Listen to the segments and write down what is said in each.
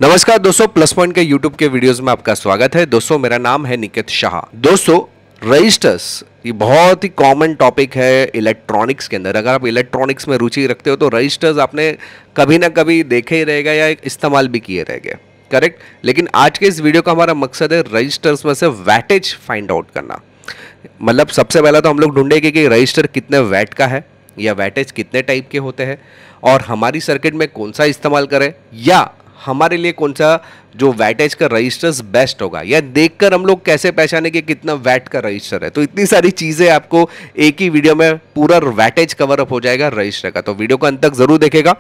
नमस्कार दोस्तों, plus point के यूट्यूब के वीडियोस में आपका स्वागत है। दोस्तों मेरा नाम है निकेत शाह। दोस्तों रजिस्टर्स ये बहुत ही कॉमन टॉपिक है इलेक्ट्रॉनिक्स के अंदर। अगर आप इलेक्ट्रॉनिक्स में रुचि रखते हो तो रजिस्टर्स आपने कभी ना कभी देखे ही रहेगा या इस्तेमाल भी किए रहेंगे, करेक्ट। लेकिन आज के इस वीडियो का हमारा मकसद है रजिस्टर्स में से वैटेज फाइंड आउट करना। मतलब सबसे पहला तो हम लोग ढूंढेंगे कि रजिस्टर कितने वैट का है या वैटेज कितने टाइप के होते हैं और हमारी सर्किट में कौन सा इस्तेमाल करें या हमारे लिए कौन सा जो वैटेज का रजिस्टर्स बेस्ट होगा, या देखकर हम लोग कैसे पहचाने कि कितना वैट का रजिस्टर है। तो इतनी सारी चीज़ें आपको एक ही वीडियो में पूरा वैटेज कवर अप हो जाएगा रजिस्टर का। तो वीडियो को अंत तक जरूर देखेगा।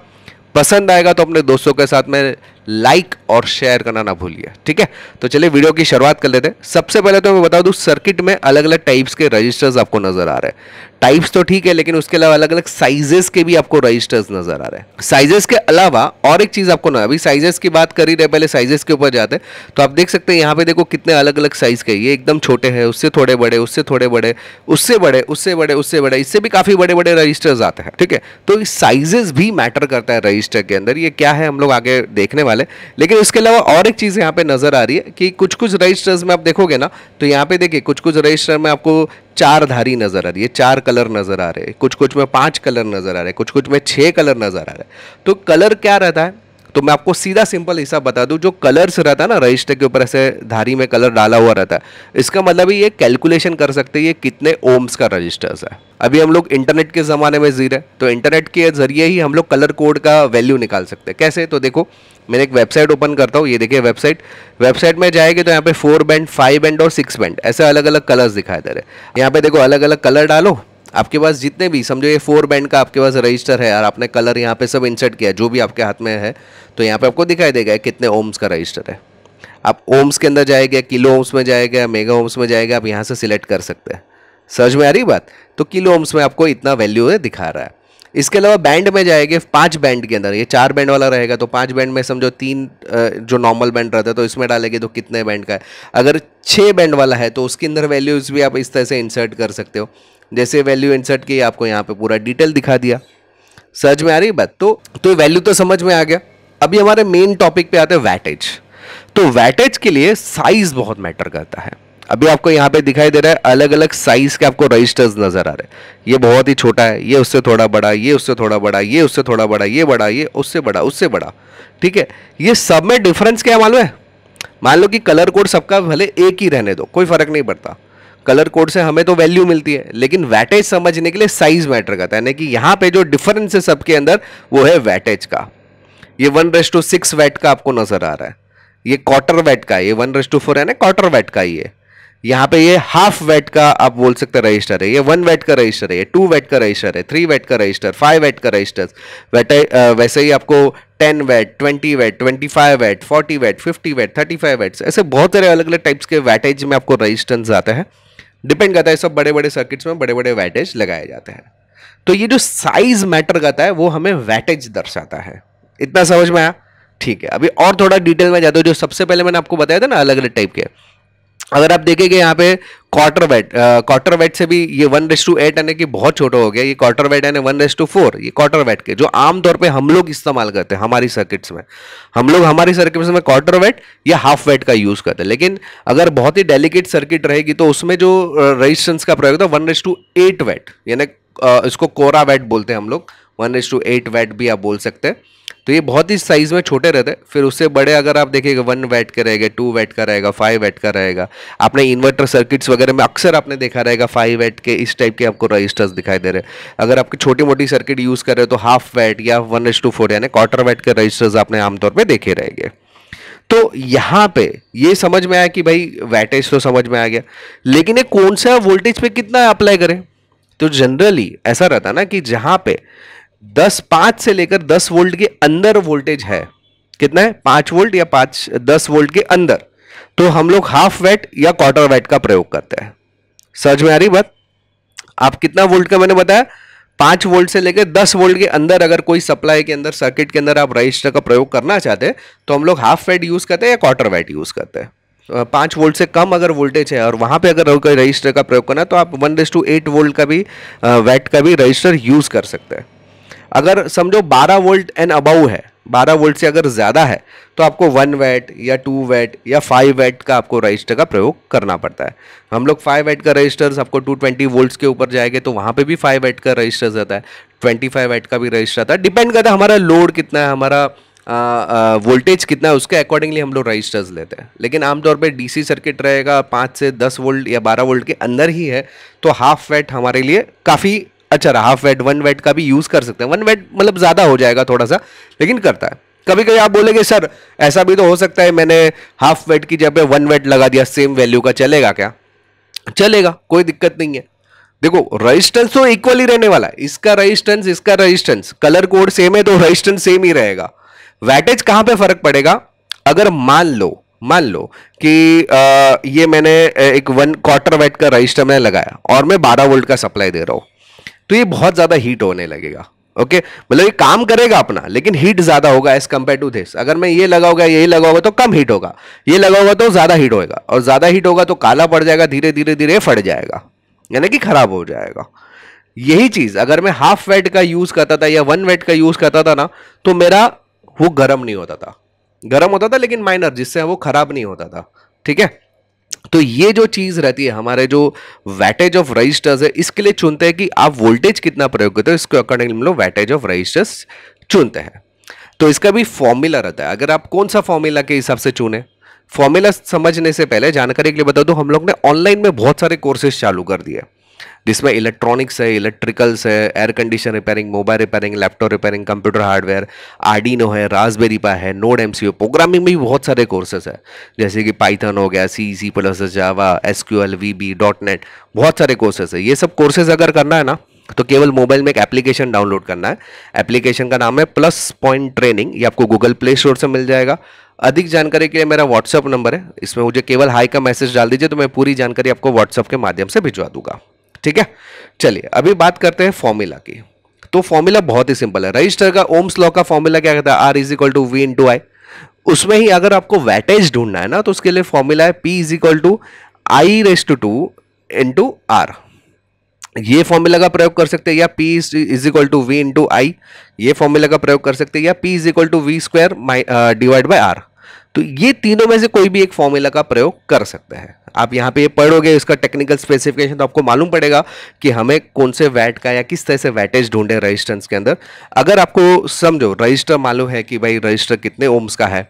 पसंद आएगा तो अपने दोस्तों के साथ में लाइक और शेयर करना ना भूलिए, ठीक है। तो चलिए वीडियो की शुरुआत कर लेते हैं। सबसे पहले तो मैं बता दूं, सर्किट में अलग अलग टाइप्स के रजिस्टर्स आपको नजर आ रहे हैं। टाइप्स तो ठीक है, लेकिन उसके अलावा अलग अलग साइजेस के भी आपको रजिस्टर्स नजर आ रहे हैं। साइजेस के अलावा और एक चीज आपको ना, अभी साइजेस की बात कर ही रहे, पहले साइजेस के ऊपर जाते हैं। तो आप देख सकते हैं यहाँ पे देखो कितने अलग अलग साइज के, ये एकदम छोटे हैं, उससे थोड़े बड़े, उससे थोड़े बड़े, उससे बड़े, उससे बड़े, उससे बड़े, इससे भी काफी बड़े बड़े रजिस्टर्स आते हैं, ठीक है। तो साइजेस भी मैटर करता है रजिस्टर के अंदर। ये क्या है हम लोग आगे देखने वाले। लेकिन इसके अलावा और एक चीज यहाँ पे नजर आ रही है कि कुछ कुछ रजिस्टर्स में आप देखोगे ना, तो यहाँ पे देखिए कुछ कुछ रजिस्टर में आपको 4 धारी नजर आ रही है, 4 कलर नजर आ रहे हैं, कुछ कुछ में 5 कलर नजर आ रहे हैं, कुछ कुछ में 6 कलर नजर आ रहे हैं। तो कलर क्या रहता है, तो मैं आपको सीधा सिंपल हिसाब बता दूं, जो कलर्स रहता है ना रजिस्टर के ऊपर, ऐसे धारी में कलर डाला हुआ रहता है, इसका मतलब ये कैलकुलेशन कर सकते हैं ये कितने ओम्स का रजिस्टर्स है। अभी हम लोग इंटरनेट के ज़माने में जी रहे हैं, तो इंटरनेट के जरिए ही हम लोग कलर कोड का वैल्यू निकाल सकते हैं। कैसे, तो देखो मैंने एक वेबसाइट ओपन करता हूँ, ये देखिए वेबसाइट में जाएंगे तो यहाँ पे 4 बैंड, 5 बैंड और 6 बैंड ऐसे अलग अलग कलर्स दिखाई दे रहे हैं। यहाँ पे देखो अलग अलग कलर डालो, आपके पास जितने भी, समझो ये 4 बैंड का आपके पास रजिस्टर है और आपने कलर यहाँ पे सब इंसर्ट किया जो भी आपके हाथ में है, तो यहाँ पे आपको दिखाई देगा कितने ओम्स का रजिस्टर है। आप ओम्स के अंदर जाएंगे, किलो ओम्स में जाएगा, मेगा ओम्स में जाएगा, आप यहाँ से सिलेक्ट कर सकते हैं। समझ में आ रही बात। तो किलो ओम्स में आपको इतना वैल्यू है दिखा रहा है। इसके अलावा बैंड में जाएंगे, 5 बैंड के अंदर, ये 4 बैंड वाला रहेगा तो 5 बैंड में समझो 3 जो नॉर्मल बैंड रहता है तो इसमें डालेंगे तो कितने बैंड का है। अगर 6 बैंड वाला है तो उसके अंदर वैल्यूज भी आप इस तरह से इंसर्ट कर सकते हो। जैसे वैल्यू इंसर्ट की आपको यहाँ पे पूरा डिटेल दिखा दिया। समझ में आ रही बात। तो वैल्यू तो समझ में आ गया। अभी हमारे मेन टॉपिक पे आते हैं वैटेज। तो वैटेज के लिए साइज बहुत मैटर करता है। अभी आपको यहाँ पे दिखाई दे रहा है अलग अलग साइज के आपको रजिस्टर्स नजर आ रहे हैं। ये बहुत ही छोटा है, ये उससे थोड़ा बड़ा, ये उससे थोड़ा बड़ा, ये उससे थोड़ा बड़ा, ये बड़ा, ये उससे बड़ा, उससे बड़ा, ठीक है। ये सब में डिफरेंस क्या है मालूम है? मान लो कि कलर कोड सबका भले एक ही रहने दो, कोई फर्क नहीं पड़ता। कलर कोड से हमें तो वैल्यू मिलती है, लेकिन वैटेज समझने के लिए साइज मैटर करता है। यानी कि यहाँ पे जो डिफरेंस है सबके अंदर वो है वैटेज का। ये 1:6 वैट का आपको नजर आ रहा है, ये क्वार्टर वैट का, ये 1:4 है ना, क्वार्टर वैट का ही है। यहाँ पे ये हाफ वैट का आप बोल सकते हैं रजिस्टर है, ये 1 वैट का रजिस्टर है, ये 2 वैट का रजिस्टर है, 3 वैट का रजिस्टर, 5 वैट का रजिस्टर। वैसे ही आपको 10 watt, 20 watt, 25 watt, 40 watt, 50 watt, 35 watt, ऐसे बहुत सारे अलग अलग टाइप्स के वैटेज में आपको रजिस्टेंस आते हैं। डिपेंड करता है, सब बड़े बड़े सर्किट्स में बड़े बड़े वैटेज लगाए जाते हैं। तो ये जो साइज मैटर करता है वो हमें वैटेज दर्शाता है। इतना समझ में आया? ठीक है। अभी और थोड़ा डिटेल में जाते हो। जो सबसे पहले मैंने आपको बताया था ना अलग अलग टाइप के, अगर आप देखेंगे यहाँ पे क्वार्टर वैट से भी ये 1:8 यानी कि बहुत छोटा हो गया। ये क्वार्टर वैट यानी 1:4, ये क्वार्टर वैट के जो आमतौर पे हम लोग इस्तेमाल करते हैं हमारी सर्किट्स में। हम लोग हमारी सर्किट्स में क्वार्टर वैट या हाफ वैट का यूज करते हैं। लेकिन अगर बहुत ही डेलिकेट सर्किट रहेगी तो उसमें जो रेजिस्टेंस का प्रयोग होता है 1:8 वैट, यानी इसको कोरा वैट बोलते हैं हम लोग, 1:8 वैट भी आप बोल सकते हैं। तो ये बहुत ही साइज में छोटे रहते हैं। फिर उससे बड़े अगर आप देखेंगे 1 वैट का रहेगा, 2 वैट का रहेगा, 5 वैट का रहेगा। आपने इन्वर्टर सर्किट्स वगैरह में अक्सर आपने देखा रहेगा 5 वैट के इस टाइप के आपको रजिस्टर्स दिखाई दे रहे हैं। अगर आपकी छोटी मोटी सर्किट यूज कर रहे हो तो हाफ वैट या 1:4 यानी क्वार्टर वैट के रजिस्टर्स आपने आमतौर पर देखे रहेंगे। तो यहाँ पे ये समझ में आया कि भाई वैटेज तो समझ में आ गया, लेकिन ये कौन सा वोल्टेज पे कितना अप्लाई करें। तो जनरली ऐसा रहता है ना कि जहां पे 5 से लेकर 10 वोल्ट के अंदर वोल्टेज है, कितना है, 5 वोल्ट या 10 वोल्ट के अंदर, तो हम लोग हाफ वैट या क्वार्टर वैट का प्रयोग करते हैं। समझ में आ रही बात? आप कितना वोल्ट का मैंने बताया, 5 वोल्ट से लेकर 10 वोल्ट के अंदर अगर कोई सप्लाई के अंदर सर्किट के अंदर आप रजिस्टर का प्रयोग करना चाहते हैं तो हम लोग हाफ वैट यूज करते हैं या क्वार्टर वैट यूज करते हैं। 5 वोल्ट से कम अगर वोल्टेज है और वहां पे अगर कोई रजिस्टर का प्रयोग करना है तो आप 1:8 वोल्ट का भी वैट का भी रजिस्टर यूज कर सकते हैं। अगर समझो 12 वोल्ट एंड अबव है 12 वोल्ट से अगर ज़्यादा है तो आपको 1 वैट या 2 वैट या 5 वैट का आपको रजिस्टर का प्रयोग करना पड़ता है। हम लोग 5 वैट का रजिस्टर्स आपको 220 वोल्ट्स के ऊपर जाएंगे तो वहाँ पे भी 5 वैट का रजिस्टर आता है, 25 वैट का भी रजिस्टर आता है। डिपेंड करता है हमारा लोड कितना है, हमारा वोल्टेज कितना है, उसके अकॉर्डिंगली हम लोग रजिस्टर्स लेते हैं। लेकिन आमतौर पे डीसी सर्किट रहेगा 5 से 10 वोल्ट या 12 वोल्ट के अंदर ही है तो हाफ वैट हमारे लिए काफ़ी अच्छा रहा। हाफ वैट 1 वैट का भी यूज़ कर सकते हैं। 1 वैट मतलब ज़्यादा हो जाएगा थोड़ा सा, लेकिन करता है। कभी कभी आप बोलेंगे सर ऐसा भी तो हो सकता है मैंने हाफ वैट की जगह 1 वैट लगा दिया सेम वैल्यू का, चलेगा क्या? चलेगा, कोई दिक्कत नहीं है। देखो रेजिस्टेंस तो इक्वल ही रहने वाला है, इसका रेजिस्टेंस कलर कोड सेम है तो रेजिस्टेंस सेम ही रहेगा। वैटेज कहां पे फर्क पड़ेगा? अगर मान लो कि ये मैंने एक 1/4 वैट का रजिस्टर मैंने लगाया और मैं 12 वोल्ट का सप्लाई दे रहा हूं तो ये बहुत ज्यादा हीट होने लगेगा। ओके मतलब ये काम करेगा अपना लेकिन हीट ज्यादा होगा एज कंपेयर टू दिस। अगर मैं ये लगाऊंगा यही लगाऊंगा तो कम हीट होगा, ये लगाऊंगा तो ज्यादा हीट होगा, और ज्यादा हीट होगा तो काला पड़ जाएगा, धीरे धीरे धीरे फट जाएगा, यानी कि खराब हो जाएगा। यही चीज अगर मैं हाफ वैट का यूज करता था या 1 वैट का यूज करता था ना तो मेरा वो गर्म नहीं होता था, गर्म होता था लेकिन माइनर, जिससे वो खराब नहीं होता था। ठीक है, तो ये जो चीज रहती है हमारे जो वैटेज ऑफ रजिस्टर्स है इसके लिए चुनते हैं कि आप वोल्टेज कितना प्रयोग करते हो, इसके अकॉर्डिंग हम लोग वैटेज ऑफ रजिस्टर्स चुनते हैं। तो इसका भी फॉर्मूला रहता है, अगर आप कौन सा फॉर्मूला के हिसाब से चुने। फॉर्मूला समझने से पहले जानकारी के लिए बता दूं, हम लोग ने ऑनलाइन में बहुत सारे कोर्सेज चालू कर दिए जिसमें इलेक्ट्रॉनिक्स है, इलेक्ट्रिकल्स है, air condition repairing, mobile repairing, laptop repairing, computer hardware, Arduino है, रास्पबेरी पाई है, नोड एमसीयू, प्रोग्रामिंग में भी बहुत सारे कोर्सेज है जैसे कि पाइथन हो गया, सी प्लस, जावा, एसक्यूएल, वीबी, .NET, बहुत सारे कोर्सेज है। ये सब कोर्सेज अगर करना है ना तो केवल मोबाइल में एक एप्लीकेशन डाउनलोड करना है। एप्लीकेशन का नाम है प्लस पॉइंट ट्रेनिंग, ये आपको गूगल प्ले स्टोर से मिल जाएगा। अधिक जानकारी के लिए मेरा व्हाट्सअप नंबर है, इसमें मुझे केवल हाई का मैसेज डाल दीजिए तो मैं पूरी जानकारी आपको व्हाट्सअप के माध्यम से भिजवा दूंगा। ठीक है, चलिए अभी बात करते हैं फॉर्मूला की। तो फॉर्मूला बहुत ही सिंपल है। रजिस्टर का ओम्स लॉ का फॉर्मूला क्या कहता है? R is equal to V into I. उसमें ही अगर आपको वैटेज ढूंढना है ना तो उसके लिए फॉर्मूला है P is equal to I raise to 2 into R. ये फॉर्मूला का प्रयोग कर सकते हैं, या P is equal to V into I, ये फॉर्मूला का प्रयोग कर सकते हैं, या P is equal to V square divide by R. तो ये तीनों में से कोई भी एक फॉर्मूला का प्रयोग कर सकते हैं। आप यहाँ पे ये पढ़ोगे इसका टेक्निकल स्पेसिफिकेशन तो आपको मालूम पड़ेगा कि हमें कौन से वैट का या किस तरह से वैटेज ढूंढे रजिस्टेंस के अंदर। अगर आपको समझो रजिस्टर मालूम है कि भाई रजिस्टर कितने ओम्स का है,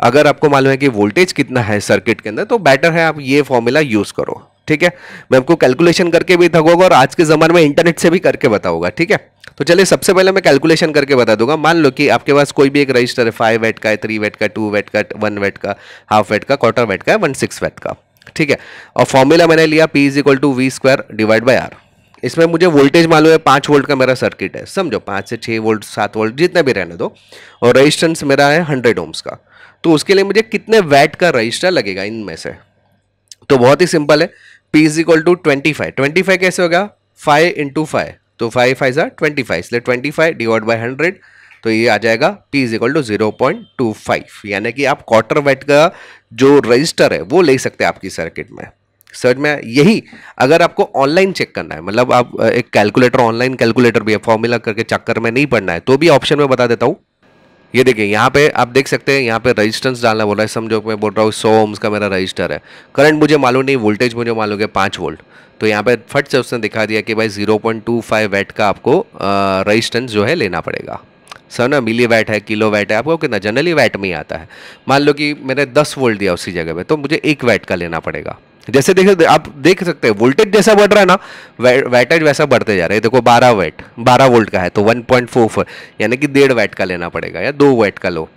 अगर आपको मालूम है कि वोल्टेज कितना है सर्किट के अंदर, तो बेटर है आप ये फॉर्मूला यूज करो। ठीक है, मैं आपको कैलकुलेशन करके भी थकूंगा और आज के ज़माने में इंटरनेट से भी करके बताऊंगा। ठीक है, तो चलिए सबसे पहले मैं कैलकुलेशन करके बता दूंगा। मान लो कि आपके पास कोई भी एक रजिस्टर है, 5 वैट का है, 3 वैट का, 2 वैट का, 1 वैट का, हाफ वैट का, क्वार्टर वैट का, 1/6 वैट का। ठीक है, और फॉर्मूला मैंने लिया P is equal to V square divide by R. इसमें मुझे वोल्टेज मालूम है 5 वोल्ट का मेरा सर्किट है, समझो 5 से 6 वोल्ट, 7 वोल्ट, जितना भी रहने दो, और रजिस्टेंस मेरा है 100 ओम्स का। तो उसके लिए मुझे कितने वैट का रजिस्टर लगेगा इनमें से? तो बहुत ही सिंपल है, P इज इक्वल टू 25। 25 कैसे होगा? 5 इंटू 5, तो 5 5 25, इसलिए 25 डिवाइड बाई 100, तो ये आ जाएगा P इज इक्वल टू 0.25। यानी कि आप क्वार्टर वैट का जो रजिस्टर है वो ले सकते हैं आपकी सर्किट में। सर्च में यही अगर आपको ऑनलाइन चेक करना है, मतलब आप एक कैलकुलेटर, ऑनलाइन कैलकुलेटर भी है, फॉर्मूला करके चक्कर में नहीं पड़ना है, तो भी ऑप्शन में बता देता हूँ। ये देखिए यहाँ पे आप देख सकते हैं, यहाँ पे रेजिस्टेंस डालना बोला है। समझो मैं बोल रहा हूँ 100 ओम्स का मेरा रजिस्टर है, करंट मुझे मालूम नहीं, वोल्टेज मुझे मालूम है 5 वोल्ट, तो यहाँ पे फट से उसने दिखा दिया कि भाई 0.25 वैट का आपको रेजिस्टेंस जो है लेना पड़ेगा। सर ना मिली वैट है, किलो वैट है, आपको कितना जनरली वैट में ही आता है। मान लो कि मैंने 10 वोल्ट दिया उसी जगह पे, तो मुझे 1 वैट का लेना पड़ेगा। जैसे देखिए आप देख सकते हैं वोल्टेज जैसा बढ़ रहा है ना, वैटेज वैसा बढ़ते जा रहे हैं। देखो 12 वोल्ट का है तो 1.44 यानी कि 1.5 वैट का लेना पड़ेगा, या 2 वैट का लो।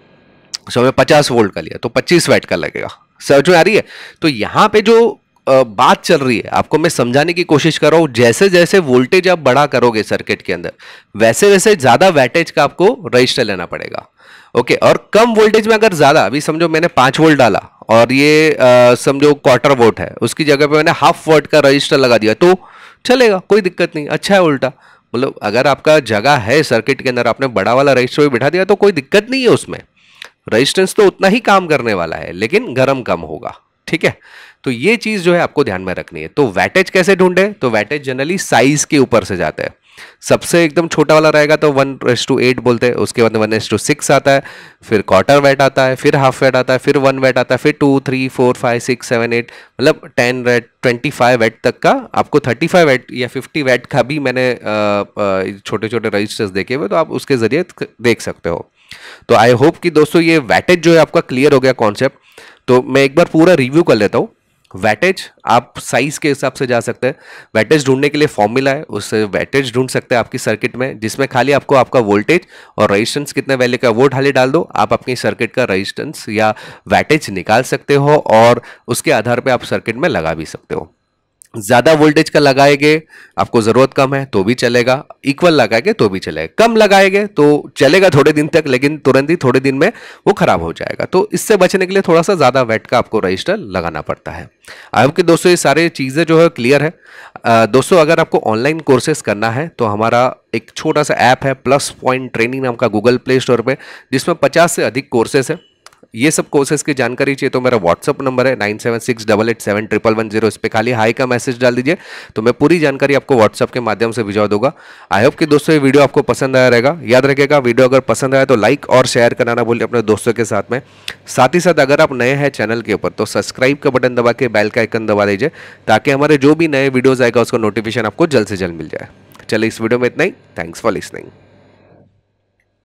सो मैं 50 वोल्ट का लिया तो 25 वैट का लगेगा। समझ में आ रही है? तो यहाँ पे जो बात चल रही है आपको मैं समझाने की कोशिश कर रहा हूं, जैसे जैसे वोल्टेज आप बढ़ा करोगे सर्किट के अंदर, वैसे वैसे ज्यादा वैटेज का आपको रजिस्टर लेना पड़ेगा। ओके, और कम वोल्टेज में अगर ज्यादा, अभी समझो मैंने 5 वोल्ट डाला और ये समझो क्वार्टर वोल्ट है, उसकी जगह पे मैंने हाफ वोल्ट का रजिस्टर लगा दिया तो चलेगा, कोई दिक्कत नहीं, अच्छा है उल्टा। मतलब अगर आपका जगह है सर्किट के अंदर, आपने बड़ा वाला रजिस्टर भी बिठा दिया तो कोई दिक्कत नहीं है उसमें, रेजिस्टेंस तो उतना ही काम करने वाला है लेकिन गर्म कम होगा। ठीक है, तो ये चीज जो है आपको ध्यान में रखनी है। तो वैटेज कैसे ढूंढे? तो वैटेज जनरली साइज के ऊपर से जाता है। सबसे एकदम छोटा वाला रहेगा तो 1:8 बोलते हैं, उसके बाद 1:6 आता है, फिर क्वार्टर वैट आता है, फिर हाफ वैट आता है, फिर 1 वैट आता है, फिर 2 3 4 5 6 7 8, मतलब 10 वैट 25 वैट तक का आपको 35 वैट या 50 वैट का भी मैंने छोटे छोटे रजिस्टर्स देखे हुए, तो आप उसके जरिए देख सकते हो। तो आई होप कि दोस्तों ये वैटेज जो है आपका क्लियर हो गया कॉन्सेप्ट। तो मैं एक बार पूरा रिव्यू कर लेता हूँ। वैटेज आप साइज के हिसाब से जा सकते हैं। वैटेज ढूंढने के लिए फॉर्मूला है, उससे वैटेज ढूंढ सकते हैं आपकी सर्किट में, जिसमें खाली आपको आपका वोल्टेज और रेजिस्टेंस कितने वैल्यू का वो खाली डाल दो, आप अपनी सर्किट का रेजिस्टेंस या वैटेज निकाल सकते हो और उसके आधार पे आप सर्किट में लगा भी सकते हो। ज्यादा वोल्टेज का लगाएंगे, आपको जरूरत कम है तो भी चलेगा, इक्वल लगाएंगे तो भी चलेगा, कम लगाएंगे तो चलेगा थोड़े दिन तक, लेकिन तुरंत ही थोड़े दिन में वो खराब हो जाएगा। तो इससे बचने के लिए थोड़ा सा ज्यादा वैट का आपको रजिस्टर लगाना पड़ता है। आई होप कि दोस्तों ये सारे चीजें जो है क्लियर है। दोस्तों अगर आपको ऑनलाइन कोर्सेज करना है तो हमारा एक छोटा सा ऐप है प्लस पॉइंट ट्रेनिंग नाम का गूगल प्ले स्टोर पे, जिसमें 50 से अधिक कोर्सेज है। ये सब कोर्सेज की जानकारी चाहिए तो मेरा व्हाट्सअप नंबर है 9768871110, इस पे खाली हाई का मैसेज डाल दीजिए तो मैं पूरी जानकारी आपको व्हाट्सअप के माध्यम से भिजवा दूंगा। आई होप कि दोस्तों ये वीडियो आपको पसंद आया रहेगा। याद रखिएगा वीडियो अगर पसंद आया तो लाइक और शेयर कराना भूलिए अपने दोस्तों के साथ में। साथ ही साथ अगर आप नए हैं चैनल के ऊपर तो सब्सक्राइब का बटन दबा के बेल का आइकन दबा दीजिए, ताकि हमारे जो भी नए वीडियोज आएगा उसका नोटिफिकेशन आपको जल्द से जल्द मिल जाए। चलिए इस वीडियो में इतना ही। Thanks for listening.